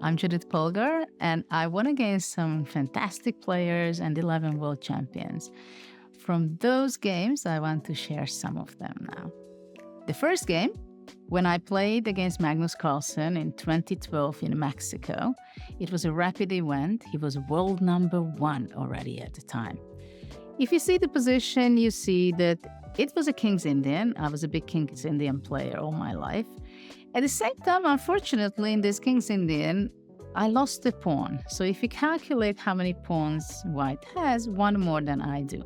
I'm Judit Polgar, and I won against some fantastic players and 11 world champions. From those games, I want to share some of them now. The first game, when I played against Magnus Carlsen in 2012 in Mexico, it was a rapid event. He was world number 1 already at the time. If you see the position, you see that it was a King's Indian. I was a big King's Indian player all my life. At the same time, unfortunately, in this King's Indian, I lost a pawn. So if you calculate how many pawns white has, one more than I do.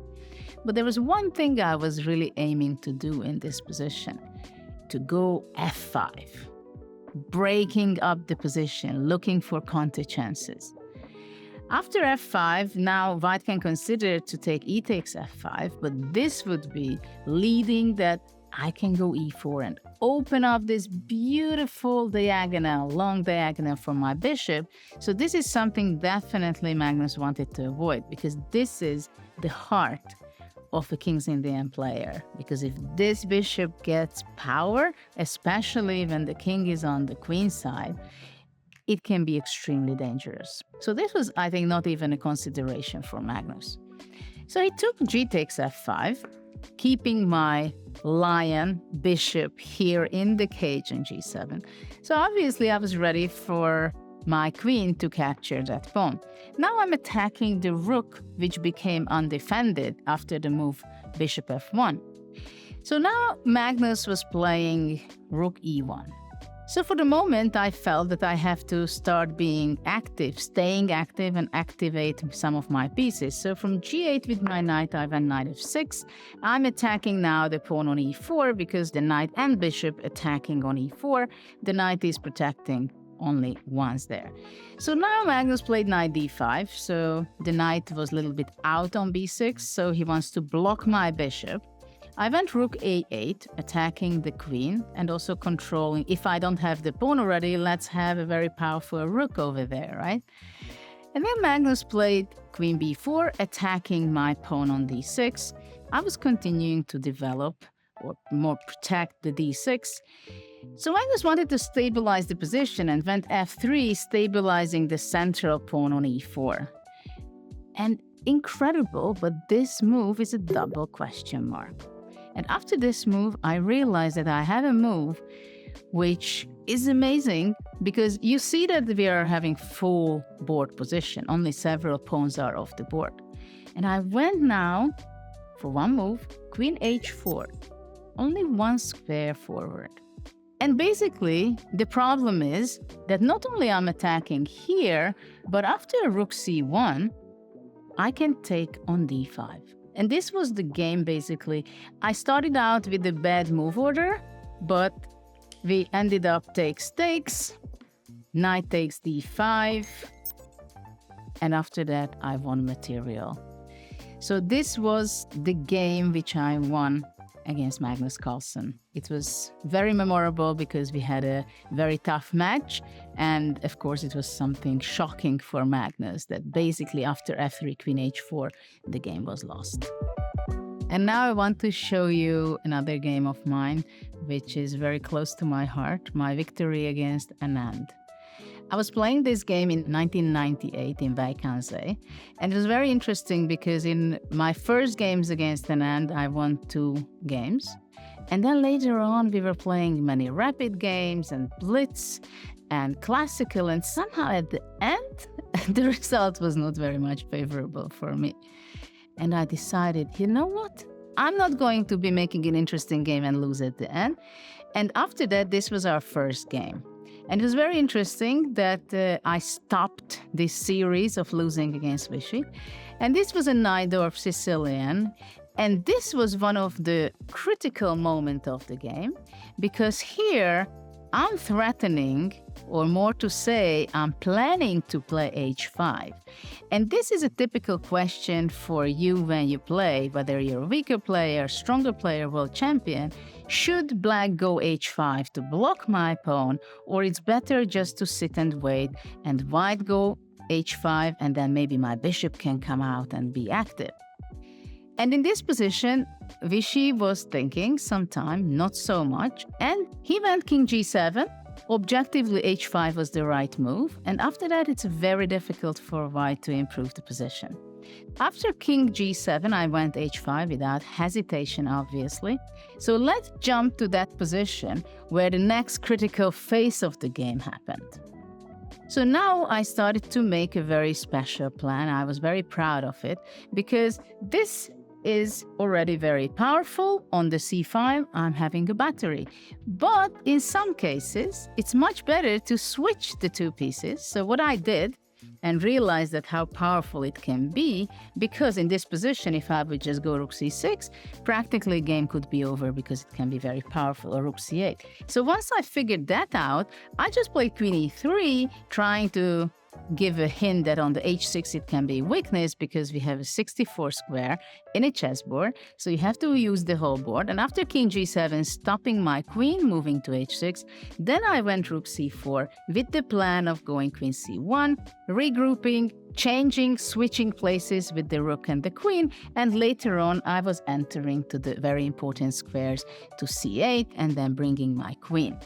But there was one thing I was really aiming to do in this position, to go f5, breaking up the position, looking for counter chances. After f5, now white can consider to take e takes f5, but this would be leading that I can go e4 and open up this beautiful diagonal, long diagonal for my bishop. So this is something definitely Magnus wanted to avoid, because this is the heart of a King's Indian player. Because if this bishop gets power, especially when the king is on the queen side, it can be extremely dangerous. So this was, I think, not even a consideration for Magnus. So he took g takes f5, keeping my lion bishop here in the cage in g7. So obviously I was ready for my queen to capture that pawn. Now I'm attacking the rook, which became undefended after the move bishop f1. So now Magnus was playing rook e1. So for the moment, I felt that I have to start being active, staying active and activate some of my pieces. So from g8 with my knight, I went knight f6. I'm attacking now the pawn on e4 because the knight and bishop attacking on e4. The knight is protecting only once there. So now Magnus played knight d5. So the knight was a little bit out on b6. So he wants to block my bishop. I went rook a8, attacking the queen and also controlling. If I don't have the pawn already, let's have a very powerful rook over there, right? And then Magnus played queen b4, attacking my pawn on d6. I was continuing to develop or more protect the d6. So Magnus wanted to stabilize the position and went f3, stabilizing the central pawn on e4. And incredible, but this move is a double question mark. And after this move, I realized that I have a move which is amazing because you see that we are having full board position. Only several pawns are off the board. And I went now for one move, queen h4, only one square forward. And basically, the problem is that not only I'm attacking here, but after rook c1, I can take on d5. And this was the game, basically. I started out with the bad move order, but we ended up takes, knight takes d5, and after that, I won material. So this was the game which I won against Magnus Carlsen. It was very memorable because we had a very tough match, and of course it was something shocking for Magnus that basically after f3, queen h4, the game was lost. And now I want to show you another game of mine, which is very close to my heart, my victory against Anand. I was playing this game in 1998 in Vacanze, and it was very interesting because in my first games against Anand, I won 2 games. And then later on, we were playing many rapid games and blitz and classical, and somehow at the end, the result was not very much favorable for me. And I decided, you know what? I'm not going to be making an interesting game and lose at the end. And after that, this was our first game. And it was very interesting that I stopped this series of losing against Vichy. And this was a Najdorf Sicilian. And this was one of the critical moments of the game, because here I'm threatening, or more to say, I'm planning to play h5. And this is a typical question for you when you play, whether you're a weaker player, stronger player, world champion. Should black go h5 to block my pawn, or it's better just to sit and wait and white go h5 and then maybe my bishop can come out and be active? And in this position, Vichy was thinking sometime, not so much, and he went king g7, Objectively, h5 was the right move, and after that it's very difficult for white to improve the position. After king g7, I went h5 without hesitation, obviously. So let's jump to that position where the next critical phase of the game happened. So now I started to make a very special plan. I was very proud of it because this is already very powerful. On the c5, I'm having a battery. But in some cases, it's much better to switch the two pieces. So what I did, and realized that how powerful it can be, because in this position, if I would just go rook c6, practically game could be over because it can be very powerful, or rook c8. So once I figured that out, I just played queen e3, trying to give a hint that on the h6 it can be weakness because we have a 64 square in a chessboard, so you have to use the whole board. And after king g7, stopping my queen, moving to h6, then I went rook c4 with the plan of going queen c1, regrouping, changing, switching places with the rook and the queen, and later on I was entering to the very important squares to c8 and then bringing my queen.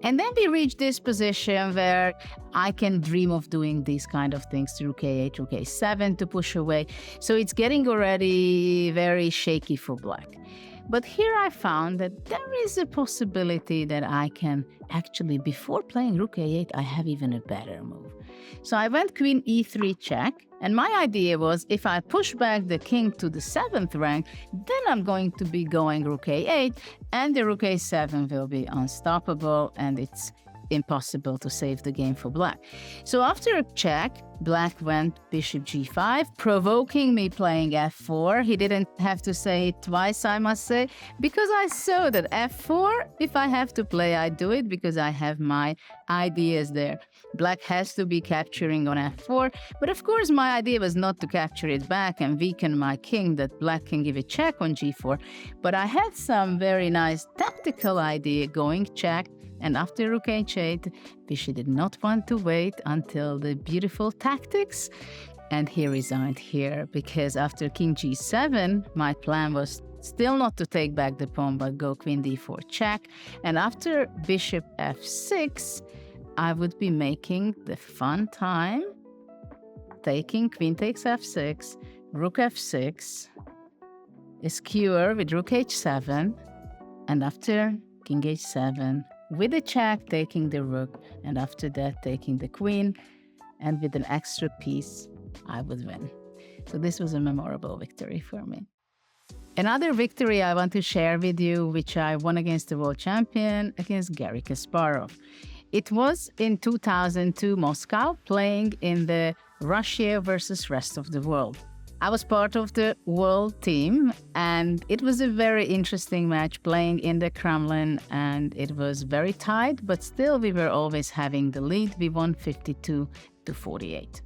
And then we reach this position where I can dream of doing these kind of things to rook a8, rook a7 to push away. So it's getting already very shaky for black. But here I found that there is a possibility that I can actually, before playing rook a8, I have even a better move. So I went queen e3 check, and my idea was if I push back the king to the 7th rank, then I'm going to be going rook a8, and the rook a7 will be unstoppable, and it's impossible to save the game for black. So after a check, black went bishop g5, provoking me playing f4. He didn't have to say it twice, I must say, because I saw that f4, if I have to play, I do it because I have my ideas there. Black has to be capturing on f4, but of course my idea was not to capture it back and weaken my king, that black can give a check on g4, but I had some very nice tactical idea going check. And after rook h8, bishop did not want to wait until the beautiful tactics, and he resigned here because after king g7, my plan was still not to take back the pawn but go queen d4 check, and after bishop f6, I would be making the fun time, taking queen takes f6, rook f6, a skewer with rook h7, and after king h7, with a check, taking the rook, and after that, taking the queen, and with an extra piece, I would win. So this was a memorable victory for me. Another victory I want to share with you, which I won against the world champion, against Garry Kasparov. It was in 2002 Moscow, playing in the Russia versus rest of the world. I was part of the world team, and it was a very interesting match playing in the Kremlin, and it was very tight, but still we were always having the lead. We won 52-48.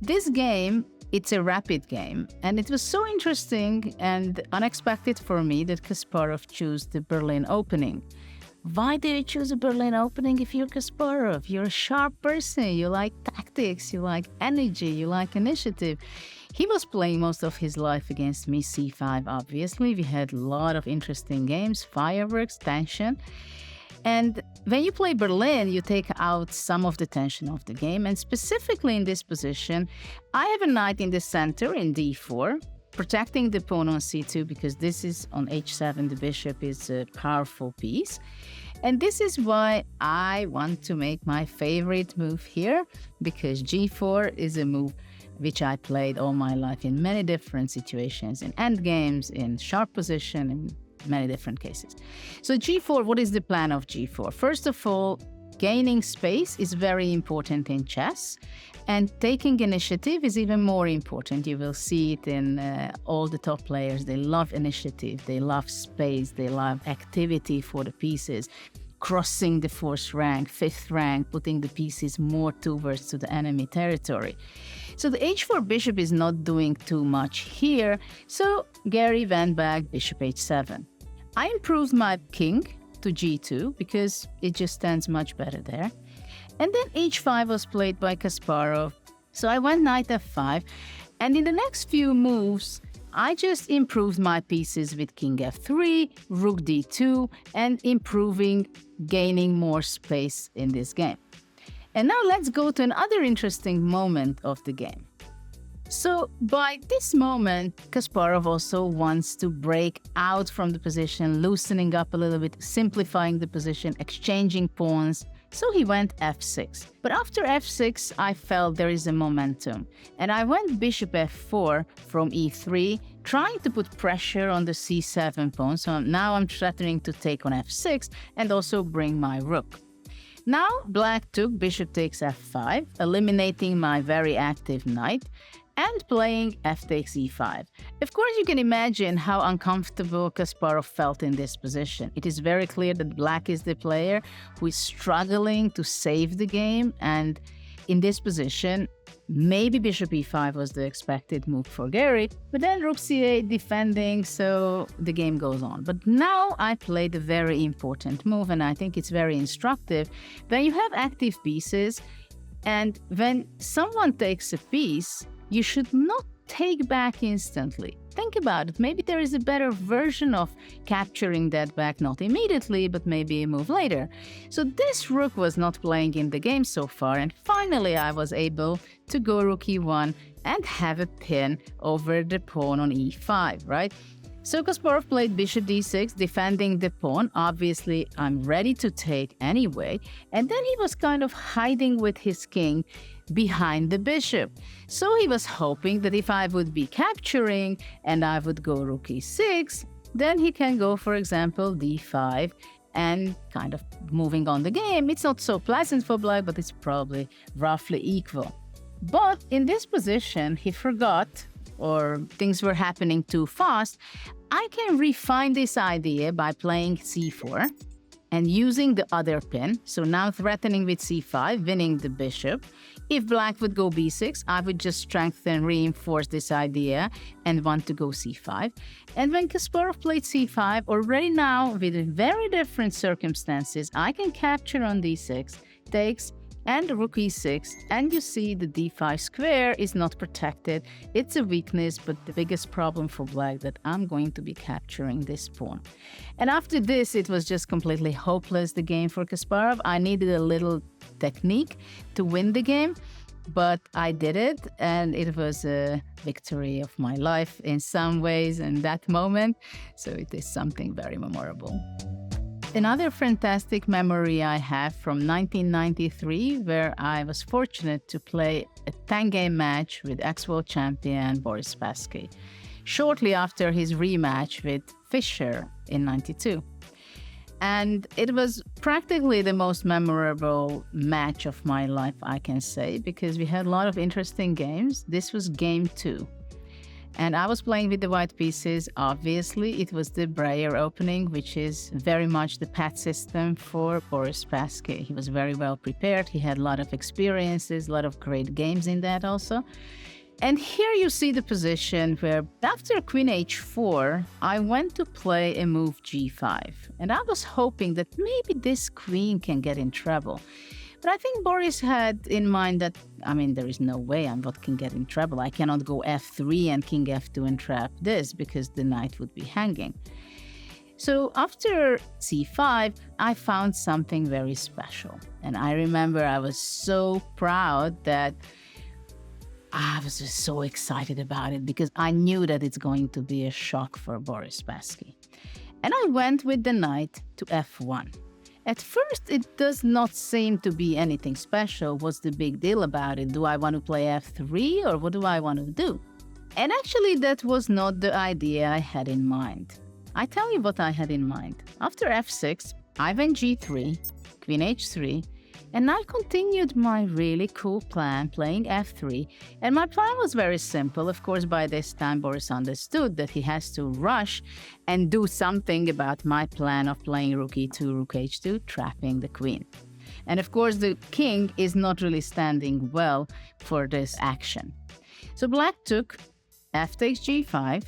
This game, it's a rapid game, and it was so interesting and unexpected for me that Kasparov chose the Berlin opening. Why do you choose a Berlin opening if you're Kasparov? You're a sharp person, you like tactics, you like energy, you like initiative. He was playing most of his life against me, c5, obviously. We had a lot of interesting games, fireworks, tension. And when you play Berlin, you take out some of the tension of the game. And specifically in this position, I have a knight in the center in d4, protecting the pawn on c2 because this is on h7, the bishop is a powerful piece. And this is why I want to make my favorite move here, because g4 is a move which I played all my life in many different situations, in endgames, in sharp position, in many different cases. So g4, what is the plan of g4? First of all, gaining space is very important in chess, and taking initiative is even more important. You will see it in all the top players. They love initiative, they love space, they love activity for the pieces, crossing the 4th rank, 5th rank, putting the pieces more towards to the enemy territory. So the h4 bishop is not doing too much here, so Garry went back bishop h7. I improved my king to g2 because it just stands much better there. And then h5 was played by Kasparov, so I went knight f5, and in the next few moves, I just improved my pieces with king f3, rook d2, and gaining more space in this game. And now let's go to another interesting moment of the game. So by this moment, Kasparov also wants to break out from the position, loosening up a little bit, simplifying the position, exchanging pawns. So he went f6. But after f6, I felt there is a momentum. And I went bishop f4 from e3, trying to put pressure on the c7 pawn. So now I'm threatening to take on f6 and also bring my rook. Now black took bishop takes f5, eliminating my very active knight, and playing f takes e5. Of course, you can imagine how uncomfortable Kasparov felt in this position. It is very clear that black is the player who is struggling to save the game, and in this position, maybe bishop e5 was the expected move for Garry, but then rook c8 defending, so the game goes on. But now I played a very important move, and I think it's very instructive. When you have active pieces, and when someone takes a piece, you should not take back instantly. Think about it. Maybe there is a better version of capturing that back, not immediately, but maybe a move later. So this rook was not playing in the game so far, and finally I was able to go rook e1 and have a pin over the pawn on e5, right? So Kasparov played bishop d6, defending the pawn. Obviously, I'm ready to take anyway. And then he was kind of hiding with his king behind the bishop. So he was hoping that if I would be capturing and I would go rook e6, then he can go, for example, d5 and kind of moving on the game. It's not so pleasant for black, but it's probably roughly equal. But in this position, he forgot, or things were happening too fast. I can refine this idea by playing c4 and using the other pin. So now threatening with c5, winning the bishop. If black would go b6, I would just strengthen, reinforce this idea and want to go c5. And when Kasparov played c5, already now with very different circumstances, I can capture on d6, takes, and rook e6, and you see the d5 square is not protected. It's a weakness, but the biggest problem for black that I'm going to be capturing this pawn. And after this, it was just completely hopeless, the game for Kasparov. I needed a little technique to win the game, but I did it, and it was a victory of my life in some ways in that moment. So it is something very memorable. Another fantastic memory I have from 1993, where I was fortunate to play a 10-game match with ex-world champion Boris Spassky, shortly after his rematch with Fischer in '92. And it was practically the most memorable match of my life, I can say, because we had a lot of interesting games. This was game 2. And I was playing with the white pieces. Obviously, it was the Breyer opening, which is very much the pet system for Boris Spassky. He was very well prepared. He had a lot of experiences, a lot of great games in that also. And here you see the position where after queen h4, I went to play a move g5. And I was hoping that maybe this queen can get in trouble. But I think Boris had in mind that, there is no way I'm what can get in trouble. I cannot go f3 and king f2 and trap this because the knight would be hanging. So after c5, I found something very special. And I remember I was so proud that I was just so excited about it because I knew that it's going to be a shock for Boris Spassky. And I went with the knight to f1. At first, it does not seem to be anything special. What's the big deal about it? Do I want to play f3 or what do I want to do? And actually, that was not the idea I had in mind. I tell you what I had in mind. After f6, I went g3, queen h3, and I continued my really cool plan, playing f3. And my plan was very simple. Of course, by this time, Boris understood that he has to rush and do something about my plan of playing rook e2, rook h2, trapping the queen. And of course, the king is not really standing well for this action. So black took f takes g5.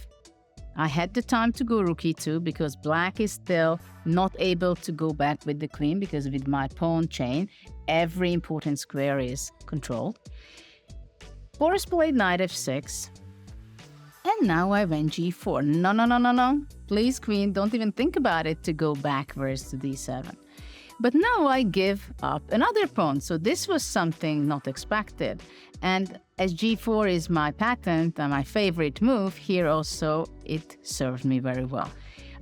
I had the time to go rook e2 because black is still not able to go back with the queen because with my pawn chain, every important square is controlled. Boris played knight f6. And now I went g4. No, no, no, no, no. Please, queen, don't even think about it to go backwards to d7. But now I give up another pawn. So this was something not expected. And as g4 is my patent and my favorite move, here also it served me very well.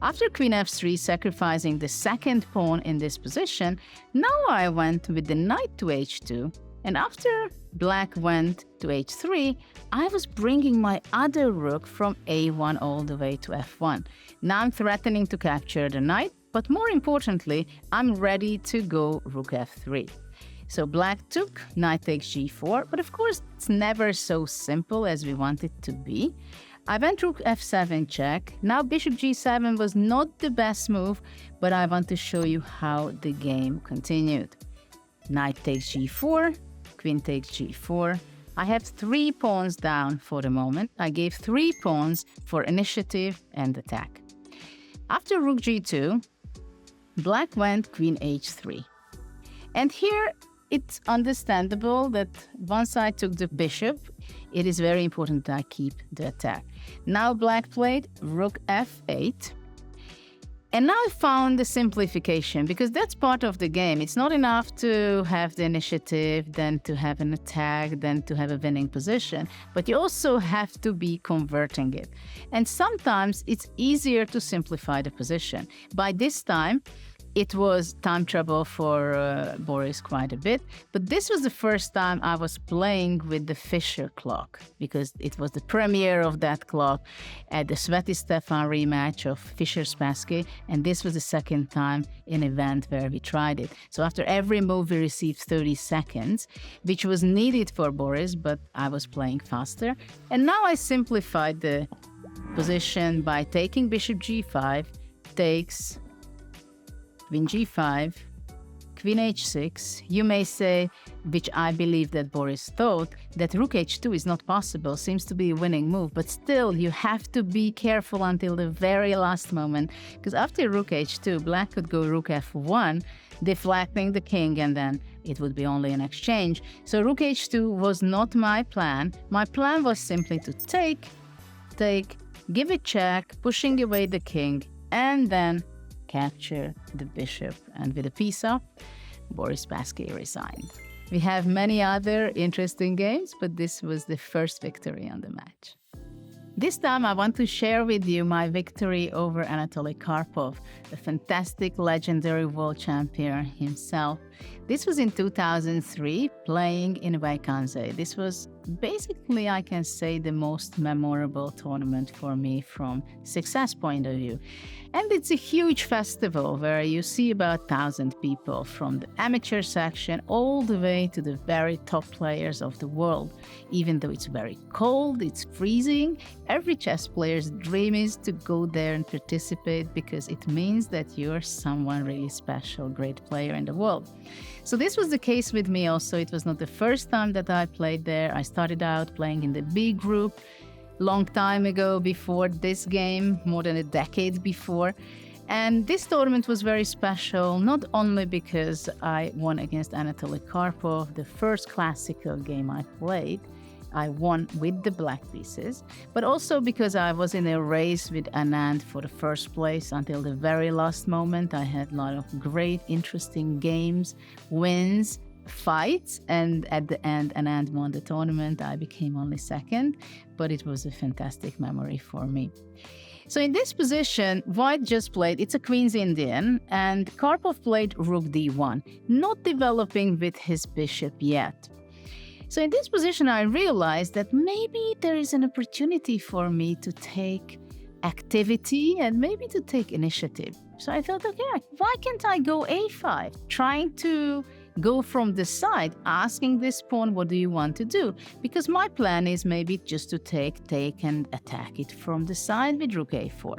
After queen f3, sacrificing the second pawn in this position, now I went with the knight to h2. And after black went to h3, I was bringing my other rook from a1 all the way to f1. Now I'm threatening to capture the knight, but more importantly, I'm ready to go rook f3. So black took, knight takes g4, but of course it's never so simple as we want it to be. I went rook f7 check. Now bishop g7 was not the best move, but I want to show you how the game continued. Knight takes g4, queen takes g4. I have 3 pawns down for the moment. I gave 3 pawns for initiative and attack. After rook g2, black went queen h3. And here it's understandable that once I took the bishop, it is very important that I keep the attack. Now black played rook f8. And now I found the simplification, because that's part of the game. It's not enough to have the initiative, then to have an attack, then to have a winning position, but you also have to be converting it. And sometimes it's easier to simplify the position. By this time, it was time trouble for Boris quite a bit, but this was the first time I was playing with the Fischer clock, because it was the premiere of that clock at the Sveti-Stefan rematch of Fischer-Spassky, and this was the second time in an event where we tried it. So after every move, we received 30 seconds, which was needed for Boris, but I was playing faster. And now I simplified the position by taking bishop g5, takes queen g5, queen h6. You may say, which I believe that Boris thought, that rook h2 is not possible, seems to be a winning move, but still you have to be careful until the very last moment, because after rook h2, black could go rook f1, deflecting the king, and then it would be only an exchange. So rook h2 was not my plan. My plan was simply to take, give it check, pushing away the king, and then capture the bishop. And with a piece up, Boris Spassky resigned. We have many other interesting games, but this was the first victory on the match. This time I want to share with you my victory over Anatoly Karpov, the fantastic legendary world champion himself. This was in 2003, playing in Vaikanze. This was basically, I can say, the most memorable tournament for me from success point of view. And it's a huge festival where you see about 1,000 people, from the amateur section all the way to the very top players of the world. Even though it's very cold, it's freezing, every chess player's dream is to go there and participate, because it means that you're someone really special, great player in the world. So this was the case with me also. It was not the first time that I played there. I started out playing in the B group long time ago, before this game, more than a decade before. And this tournament was very special, not only because I won against Anatoly Karpov, the first classical game I played. I won with the black pieces, but also because I was in a race with Anand for the first place until the very last moment. I had a lot of great, interesting games, wins, fights, and at the end, Anand won the tournament. I became only second, but it was a fantastic memory for me. So in this position, white just played, it's a Queen's Indian, and Karpov played rook d1, not developing with his bishop yet. So in this position, I realized that maybe there is an opportunity for me to take activity and maybe to take initiative. So I thought, okay, why can't I go a5, trying to go from the side, asking this pawn, what do you want to do? Because my plan is maybe just to take and attack it from the side with rook a4.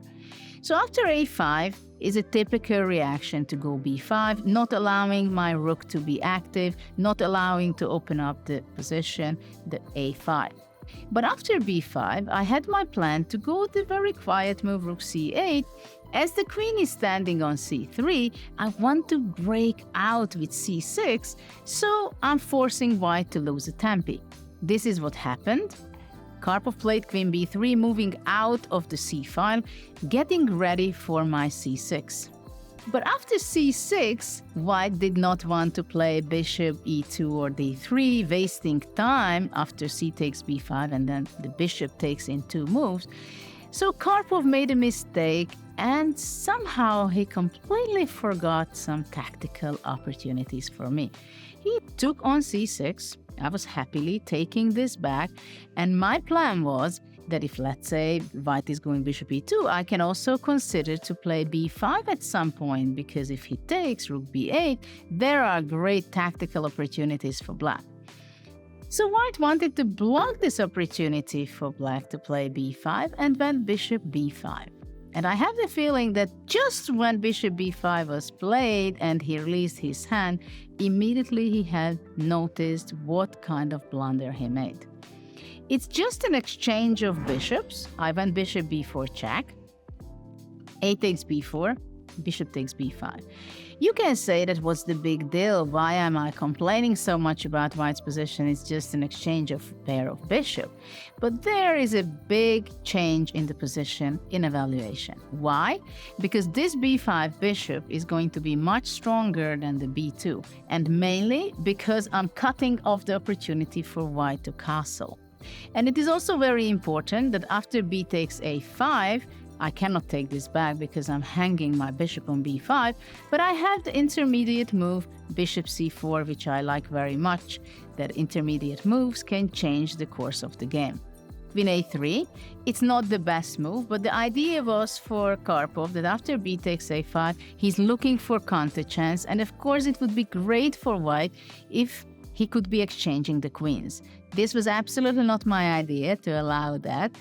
So after a5 is a typical reaction to go b5, not allowing my rook to be active, not allowing to open up the position, the a5. But after b5, I had my plan to go the very quiet move rook c8. As the queen is standing on c3, I want to break out with c6, so I'm forcing white to lose a tempi. This is what happened. Karpov played queen b3, moving out of the c file, getting ready for my c6. But after c6, white did not want to play bishop e2 or d3, wasting time after c takes b5 and then the bishop takes in 2 moves. So Karpov made a mistake and somehow he completely forgot some tactical opportunities for me. He took on c6. I was happily taking this back, and my plan was that if, let's say, white is going bishop e2, I can also consider to play b5 at some point, because if he takes rook b8, there are great tactical opportunities for black. So white wanted to block this opportunity for black to play b5 and went bishop b5. And I have the feeling that just when bishop b5 was played and he released his hand, immediately he had noticed what kind of blunder he made. It's just an exchange of bishops. I went bishop b4 check, a takes b4, bishop takes b5. You can say that what's the big deal? Why am I complaining so much about white's position? It's just an exchange of pair of bishop. But there is a big change in the position in evaluation. Why? Because this b5 bishop is going to be much stronger than the b2, and mainly because I'm cutting off the opportunity for white to castle. And it is also very important that after b takes a5, I cannot take this back because I'm hanging my bishop on b5, but I have the intermediate move, bishop c4, which I like very much. That intermediate moves can change the course of the game. Queen a3, it's not the best move, but the idea was for Karpov that after b takes a5, he's looking for counter chance, and of course it would be great for white if he could be exchanging the queens. This was absolutely not my idea to allow that.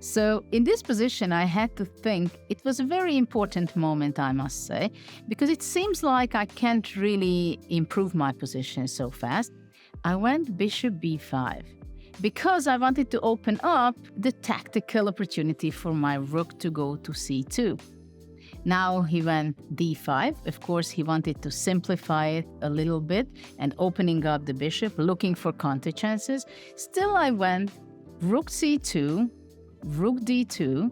So in this position, I had to think. It was a very important moment, I must say, because it seems like I can't really improve my position so fast. I went bishop b5 because I wanted to open up the tactical opportunity for my rook to go to c2. Now he went d5. Of course, he wanted to simplify it a little bit and opening up the bishop, looking for counter chances. Still, I went rook c2, rook d2,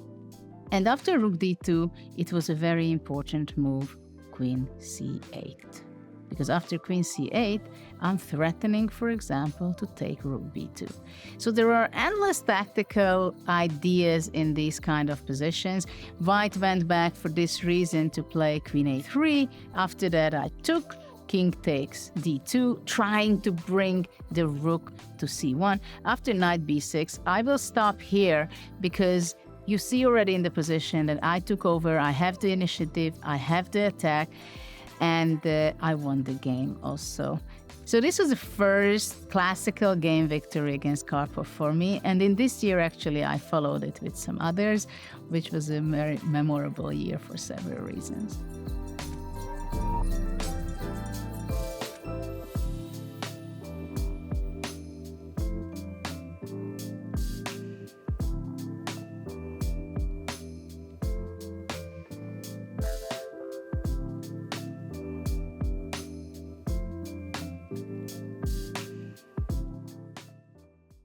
and after rook d2, it was a very important move, queen c8. Because after queen c8, I'm threatening, for example, to take rook b2. So there are endless tactical ideas in these kind of positions. White went back for this reason to play queen a3. After that, I took king takes d2, trying to bring the rook to c1. After knight b6, I will stop here because you see already in the position that I took over. I have the initiative, I have the attack, and I won the game also. So this was the first classical game victory against Karpov for me. And in this year, actually, I followed it with some others, which was a very memorable year for several reasons.